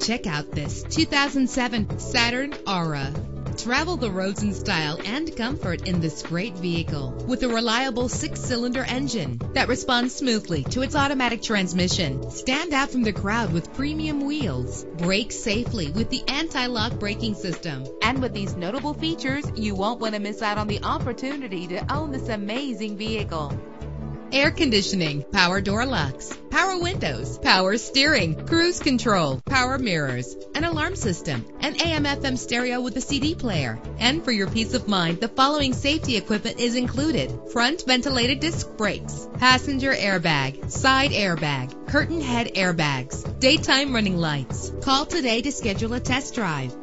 Check out this 2007 Saturn Aura. Travel the roads in style and comfort in this great vehicle with a reliable 6-cylinder engine that responds smoothly to its automatic transmission. Stand out from the crowd with premium wheels. Brake safely with the anti-lock braking system. And with these notable features, you won't want to miss out on the opportunity to own this amazing vehicle. Air conditioning, power door locks, power windows, power steering, cruise control, power mirrors, an alarm system, an AM/FM stereo with a CD player. And for your peace of mind, the following safety equipment is included: front ventilated disc brakes, passenger airbag, side airbag, curtain head airbags, daytime running lights. Call today to schedule a test drive.